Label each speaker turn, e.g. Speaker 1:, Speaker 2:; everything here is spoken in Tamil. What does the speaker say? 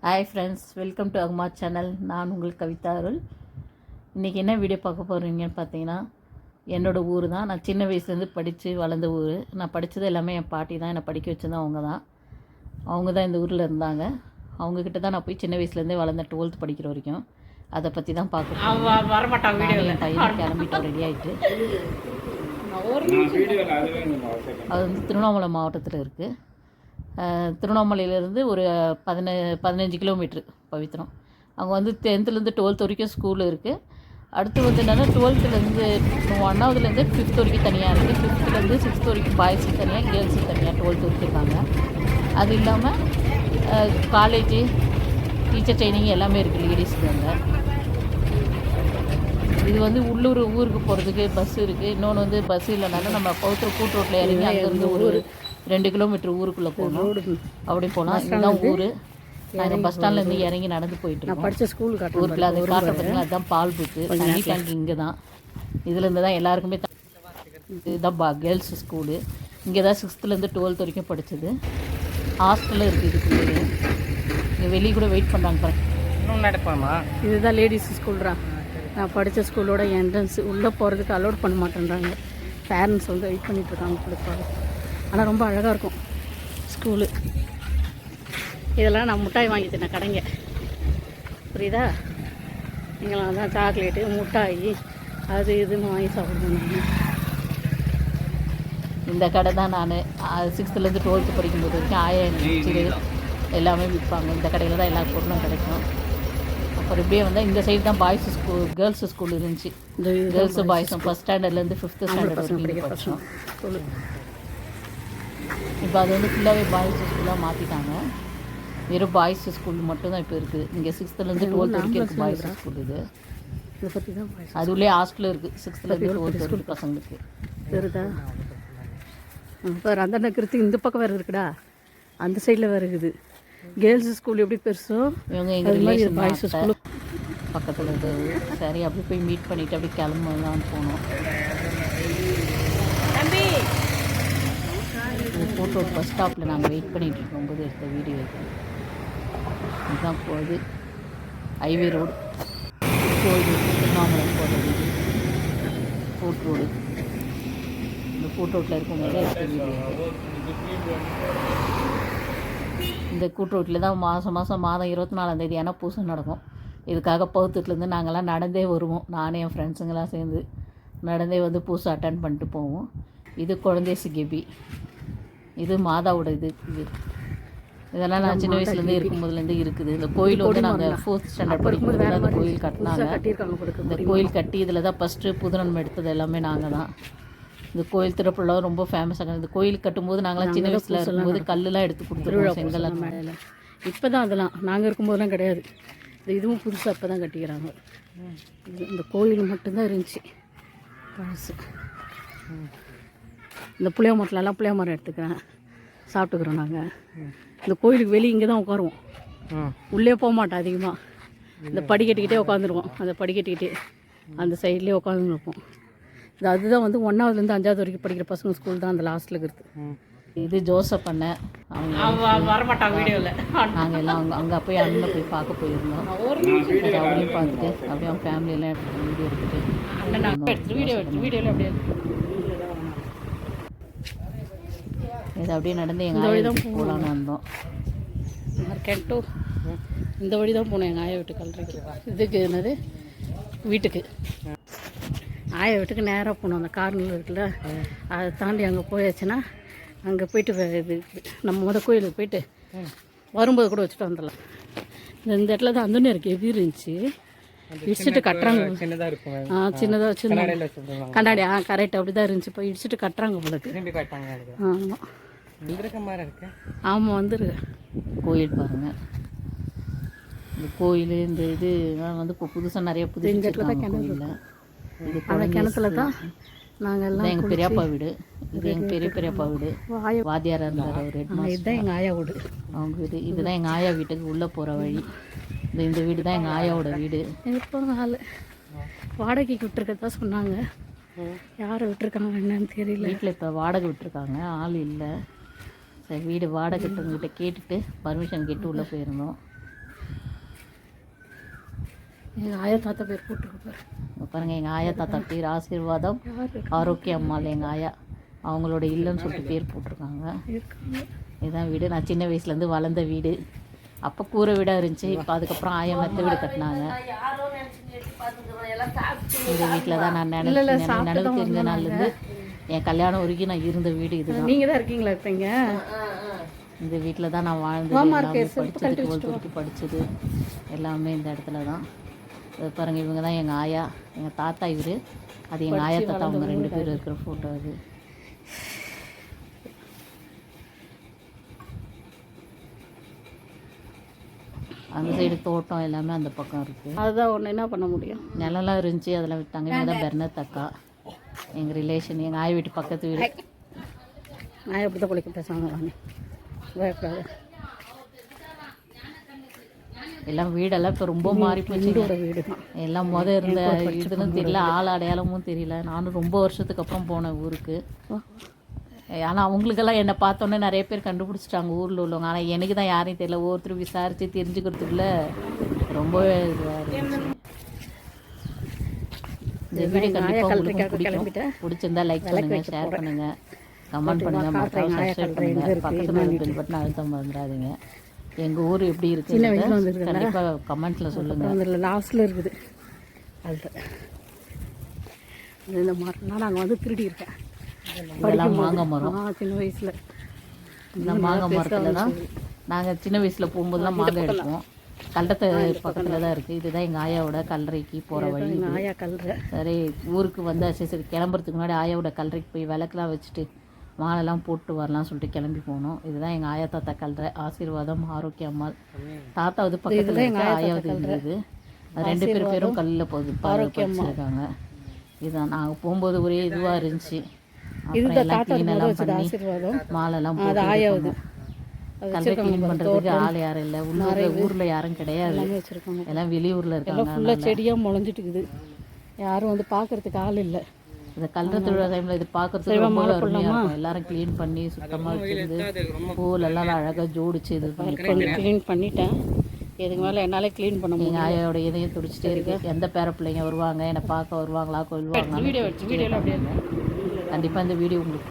Speaker 1: ஹாய் ஃப்ரெண்ட்ஸ், வெல்கம் டு அக்மா சேனல். நான் உங்கள் கவிதா அருள். இன்றைக்கி என்ன வீடியோ பார்க்க போகிறீங்கன்னு பார்த்தீங்கன்னா, என்னோடய ஊர் தான். நான் சின்ன வயசுலேருந்து படித்து வளர்ந்த ஊர். நான் படித்தது எல்லாமே என் பாட்டி தான். என்னை படிக்க வச்சது அவங்க தான் இந்த ஊரில் இருந்தாங்க. அவங்கக்கிட்ட தான் நான் போய் சின்ன வயசுலேருந்தே வளர்ந்தேன், 12th படிக்கிற வரைக்கும். அதை பற்றி தான் பார்க்க வரமாட்டான். என் பையன் கிளம்பிட்டோம், ரெடி ஆகிட்டு. அது வந்து திருவண்ணாமலை மாவட்டத்தில் இருக்குது. திருவண்ணாமலையிலேருந்து ஒரு 15 கிலோமீட்ரு பவித்திரம். அங்கே வந்து 10th 12th வரைக்கும் ஸ்கூல் இருக்குது. அடுத்து வந்து என்னென்னா 12th 1ஆவதுலேருந்து 5th வரைக்கும் தனியாக இருக்குது. 5th 6th வரைக்கும் பாய்ஸுக்கு தனியாக, கேர்ள்ஸுக்கு தனியாக 12th வரைக்கும் இருக்காங்க. அது இல்லாமல் காலேஜு, டீச்சர் ட்ரைனிங் எல்லாமே இருக்குது லேடிஸுக்கு அங்கே. இது வந்து உள்ளூர் ஊருக்கு போகிறதுக்கு பஸ் இருக்குது. இன்னொன்று வந்து பஸ் இல்லைனாலும் நம்ம பவித்திரம் கூட்டு ரோட்டில் இறங்கி அங்கேருந்து ஒரு 2 கிலோமீட்டர் ஊருக்குள்ளே போகணும். அப்படி போனால் இதுதான் ஊர். நாங்கள் பஸ் ஸ்டாண்ட்லேருந்து இறங்கி நடந்து போயிட்டு நான் படித்த ஸ்கூல் ஊருக்குள்ள அது காட்டுற பார்த்தீங்கன்னா அதுதான் பால் புக்கு, தண்ணி டேங்க் இங்கே தான். இதுலேருந்து தான் எல்லாருக்குமே இதுதான் கேர்ள்ஸ் ஸ்கூலு. இங்கே தான் 6th 12th வரைக்கும் படித்தது. ஹாஸ்டலில் இருக்குது இதுக்குள்ளேயே. இங்கே வெளியே கூட வெயிட் பண்ணுறாங்க பாருங்க. இன்னும் நடப்பாமா? இதுதான் லேடிஸ் ஸ்கூல்ரா. நான் படித்த ஸ்கூலோட என்ட்ரன்ஸ் உள்ளே போகிறதுக்கு அலோட் பண்ண மாட்டேன்றாங்க. பேரண்ட்ஸ் வந்து வெயிட் பண்ணிகிட்ருக்காங்க கொடுப்பாங்க. ஆனால் ரொம்ப அழகாக இருக்கும் ஸ்கூலு. இதெல்லாம் நான் மிட்டாய் வாங்கி தின்ன கடைங்க, புரியுதா? நீங்களாம் தான் சாக்லேட்டு, மிட்டாய், அது இதுன்னு வாங்கி சாப்பிடுவேன். இந்த கடை தான் நான் 6th 12th படிக்கும்போது வரைக்கும் 1000 எல்லாமே விற்பாங்க. இந்த கடையில் தான் எல்லா பொருளும் கிடைக்கும். அப்புறம் இப்படியே வந்தால் இந்த சைடு தான் பாய்ஸ் ஸ்கூல், கேர்ள்ஸ் ஸ்கூல் இருந்துச்சு. கேர்ள்ஸும் பாய்ஸும் 1st ஸ்டாண்டர்ட்லேருந்து 5th ஸ்டாண்டர்ட் வரைக்கும் படித்தோம். இப்போ அது வந்து ஃபுல்லாகவே பாய்ஸ் ஸ்கூலாக மாற்றிட்டாங்க. வெறும் பாய்ஸ் ஸ்கூல் மட்டும்தான் இப்போ இருக்குது. இங்கே 6th 12th வரைக்கும் இருக்குது பாய்ஸ் ஸ்கூல். இது இதை பற்றி தான் அது உள்ளே ஹாஸ்டலும் இருக்குது 6th 12th ஸ்கூல் பசங்களுக்கு. வருதா இப்போ அந்த நகரத்துக்கு இந்த பக்கம் வேறு இருக்குடா, அந்த சைடில் வேறு இருக்குது. கேர்ள்ஸ் ஸ்கூல் எப்படி பெருசோ இவங்க எங்கள் ரிலேஷன் பாய்ஸ் ஸ்கூல் பக்கத்தில் இருக்குது. சரி, அப்படி போய் மீட் பண்ணிவிட்டு அப்படி கிளம்பலாம் போனோம். ஃபோட்டோ பஸ் ஸ்டாப்பில் நாங்கள் வெயிட் பண்ணிகிட்டு இருக்கும்போது எடுத்த வீடியோ இது. இதுதான் போகுது ஹைவே ரோடு, கோயில் திருவண்ணாமலை போகிற வீடு, ஃபோர்ட் ரோடு. இந்த ஃபோட்டோட்டில் இருக்கும்போது எடுத்த வீடியோ. இந்த கூட்டுரோட்டில் தான் மாதம் 24ஆம் ஏன்னா பூசை நடக்கும். இதுக்காக பௌத்தத்துலேருந்து நாங்கள்லாம் நடந்தே வருவோம். நானே என் ஃப்ரெண்ட்ஸுங்கெல்லாம் சேர்ந்து நடந்தே வந்து பூசை அட்டன் பண்ணிட்டு போவோம். இது குழந்தை கேபி, இது மாதாவோட இது. இதெல்லாம் நான் சின்ன வயசுலேருந்தே இருக்கும்போதுலேருந்து இருக்குது. இந்த கோயில் வந்து நாங்கள் 4th ஸ்டாண்டர்ட் படிக்கும்போது தான் அந்த கோயில் கட்டினாங்க. இந்த கோயில் கட்டி இதில் தான் ஃபஸ்ட்டு புதுநன்மை எடுத்தது எல்லாமே நாங்கள் தான். இந்த கோயில் திருப்பலாம் ரொம்ப ஃபேமஸாக. இந்த கோயில் கட்டும்போது நாங்களாம் சின்ன வயசில் இருக்கும்போது கல்லெலாம் எடுத்து கொடுத்துருவோம், செங்கல்லாம் மேலே. இப்போ தான் அதெல்லாம் நாங்கள் இருக்கும்போதெல்லாம் கிடையாது. இதுவும் புதுசாக இப்போ தான் கட்டிக்கிறாங்க. இந்த கோயில் மட்டும்தான் இருந்துச்சு பழசு. இந்த புளிய மரத்துலலாம் புளிய மரம் எடுத்துக்கிறேன், சாப்பிட்டுக்கிறோம் நாங்கள். இந்த கோயிலுக்கு வெளியே இங்கே தான் உட்காருவோம், உள்ளே போக மாட்டோம் அதிகமாக. இந்த படிக்கட்டுக்கிட்டே உட்காந்துருவோம். அந்த படிக்கட்டுக்கிட்டே அந்த சைட்லேயே உட்காந்துருப்போம். அதுதான் வந்து 1ஆவதுலேருந்து 5ஆவது வரைக்கும் படிக்கிற பசங்க ஸ்கூல் தான் அந்த லாஸ்ட்டில் இருக்குது. இது ஜோசப் அண்ணன், அவங்க வரமாட்டாங்க வீடியோவில். நாங்கள் எல்லாம் அங்கே போய் அண்ணனை போய் பார்க்க போயிருந்தோம். அப்படியே பார்த்துட்டு அப்படியே அவங்க ஃபேமிலியெல்லாம் வீடியோ எடுத்துகிட்டு வீடியோவில் அப்படியே இது அப்படியே நடந்து எங்கள் ஆயா வீட்டுக்கு போகலான்னு வந்தோம். மார்க்கெட்டோ இந்த வழி தான் போனோம் எங்கள் ஆயா வீட்டு கல்றைக்கு. இதுக்கு என்னது வீட்டுக்கு ஆயா வீட்டுக்கு நேராக போனோம். அந்த கார்னர் இருக்குல்ல, அதை தாண்டி அங்கே போயாச்சுன்னா அங்கே போயிட்டு இது நம்ம கோயிலுக்கு போயிட்டு வரும்போது கூட வச்சுட்டு வந்துடலாம். இந்த இடத்துல தான் அந்த இருக்குது எப்படி இருந்துச்சு இடிச்சுட்டு கட்டுறாங்க. சின்னதாக சின்ன கண்ணாடி கரெக்ட் அப்படி தான் இருந்துச்சு. இப்போ இடிச்சுட்டு கட்டுறாங்க உங்களுக்கு. ஆமாம் ஆமாம் வந்துருக்கு. கோயில் பாருங்கள், இந்த கோயில் இந்த இது வந்து இப்போ புதுசாக நிறைய புது இடத்துல தான் கிணறு. இது அந்த கிணத்துல தான் நாங்கள் எல்லாம் எங்கள் பெரியப்பா வீடு. இது எங்கள் பெரியப்பா வீடு, வாத்தியாராக இருந்தார் அவர். இதுதான் எங்கள் ஆயா வீடு, அவங்க வீடு. இதுதான் எங்கள் ஆயா வீட்டுக்கு உள்ளே போகிற வழி. இந்த வீடு தான் எங்கள் ஆயாவோட வீடு. இப்போ ஆள் வாடகைக்கு விட்டுருக்கதா சொன்னாங்க. யாரை விட்டுருக்காங்க என்னன்னு தெரியல. வீட்டில் இப்போ வாடகை விட்டுருக்காங்க, ஆள் இல்லை. சரி, வீடு வாடகை கிட்ட கேட்டுட்டு பர்மிஷன் கேட்டு உள்ளே போயிருந்தோம்.
Speaker 2: எங்கள் ஆயா தாத்தா பேர் போட்டுருப்பாரு.
Speaker 1: பாருங்கள், எங்கள் ஆயா தாத்தா பேர் ஆசீர்வாதம் ஆரோக்கிய அம்மாள். எங்கள் ஆயா அவங்களோட இல்லைன்னு சொல்லிட்டு பேர் போட்டிருக்காங்க. இதுதான் வீடு. நான் சின்ன வயசுலேருந்து வளர்ந்த வீடு. அப்போ கூரை வீடாக இருந்துச்சு. இப்போ அதுக்கப்புறம் ஆயா மெத்த வீடு கட்டினாங்க. இந்த வீட்டில் தான் நான் நினைவு தெரிஞ்ச நாள்லேருந்து என் கல்யாணம் வரைக்கும் நான் இருந்த வீடு இதுதான்.
Speaker 2: நீங்கள் தான் இருக்கீங்களா இருப்பீங்க?
Speaker 1: இந்த வீட்டில் தான் நான் வாழ்ந்தது, படித்தது, படித்தது எல்லாமே இந்த இடத்துல தான். பாருங்கள், இவங்க தான் எங்கள் ஆயா. எங்கள் தாத்தா இவர். அது எங்கள் ஆயா தாத்தா. அவங்க 2 பேர் இருக்கிற ஃபோட்டோ அது. அந்த சைடு தோட்டம் எல்லாமே அந்த பக்கம் இருக்குது.
Speaker 2: அதுதான் ஒன்று என்ன பண்ண முடியும்.
Speaker 1: நிலம்லாம் இருந்துச்சு, அதெல்லாம் விட்டாங்க. இவங்க தான் பெர்னத் அக்கா, எங்கள் ரிலேஷன். எங்கள் ஆய வீட்டு பக்கத்து வீடு.
Speaker 2: நான் எப்படி தான் குளிக்க பேசுவாங்க பயப்படாது.
Speaker 1: எல்லாம் வீடெல்லாம் இப்போ ரொம்ப மாறி போச்சு.
Speaker 2: வீடு தான்
Speaker 1: எல்லாம் இருந்த இதுன்னு தெரியல, ஆள் அடையாளமும் தெரியல. நானும் ரொம்ப வருஷத்துக்கு அப்புறம் போனேன் ஊருக்கு. ஆனால் அவங்களுக்கெல்லாம் என்னை பார்த்தோன்னே நிறைய பேர் கண்டுபிடிச்சிட்டாங்க ஊரில் உள்ளவங்க. ஆனால் எனக்கு தான் யாரையும் தெரியல. ஒவ்வொருத்தரும் விசாரித்து தெரிஞ்சுக்கிறதுக்குள்ள ரொம்பவே இதுவாக இருந்துச்சு. இந்த வீடியோ கண்டிப்பாக உங்களுக்கு பிடிக்கும். பிடிச்சிருந்தா லைக் பண்ணுங்கள், ஷேர் பண்ணுங்கள், கமெண்ட் பண்ணுங்கள், மறக்காம சப்ஸ்கிரைப் பண்ணுங்கள். பக்கத்தில் பெல் பட்டன் அழுத்த மறந்துடாதீங்க. எங்கள் ஊர் எப்படி இருக்குது கண்டிப்பாக கமெண்ட்டில் சொல்லுங்கள்.
Speaker 2: லாஸ்ட்டில் இருக்குது அது. இந்த மரம்லாம் நாங்கள் வந்து திருடி இருக்கேன்.
Speaker 1: இதெல்லாம் மாங்காய் மரம்.
Speaker 2: சின்ன வயசில்
Speaker 1: இந்த மாங்காய் மரத்தில் தான் நாங்கள் சின்ன வயசில் போகும்போதெல்லாம் மாங்காய் எடுப்போம். கல்லத்தை பக்கத்தில் தான் இருக்குது. இதுதான் எங்கள் ஆயாவோட கல்லறைக்கு போகிற வழி.
Speaker 2: ஆயா கல்லறை.
Speaker 1: சரி, ஊருக்கு வந்து சரி கிளம்புறதுக்கு முன்னாடி ஆயாவோட கல்லறைக்கு போய் விளக்கெலாம் வச்சுட்டு மாலைலாம் போட்டு வரலாம்னு சொல்லிட்டு கிளம்பி போனோம். இதுதான் எங்கள் ஆயா தாத்தா கல்லறை. ஆசீர்வாதம் ஆரோக்கிய அம்மாள். தாத்தாவது பக்கத்தில் இருக்க, ஆயாவது இருந்தது. அது 2 பேரும் கல்லில் போகுது வச்சுருக்காங்க. இதுதான் நாங்கள் போகும்போது ஒரே இதுவாக இருந்துச்சு. அப்புறம் எல்லாம் க்ளீனெல்லாம் பண்ணி மாலைலாம் போட்டு கல்லை க்ளீன் பண்ணுறதுக்கு ஆள் யாரும் இல்லை. ஊரில் யாரும் கிடையாது, எல்லாம் வெளியூரில் இருக்காங்க.
Speaker 2: ஃபுல்லாக செடியாக முளைஞ்சிட்டு இருக்குது. யாரும் வந்து பார்க்குறதுக்கு ஆள் இல்லை.
Speaker 1: இந்த கல்ற திருவிழா டைமில் இது பார்க்குறதுக்கு ரொம்ப அருமையாக இருக்கும். எல்லாரும் க்ளீன் பண்ணி சுத்தமாக வச்சுருந்து பூலெல்லாம் அழகாக ஜோடிச்சு இது
Speaker 2: கொஞ்சம் க்ளீன் பண்ணிட்டேன். இதுக்கு மேலே என்னால் க்ளீன் பண்ண முடியும்.
Speaker 1: எங்கள் ஆயோட இதையும் துடிச்சிட்டே இருக்கு. எந்த பேர பிள்ளைங்க வருவாங்க, என்னை பார்க்க வருவாங்களா, கொள்வாங்களா,
Speaker 2: வீடியோவில் அப்படியே
Speaker 1: கண்டிப்பாக இந்த வீடியோ உங்களுக்கு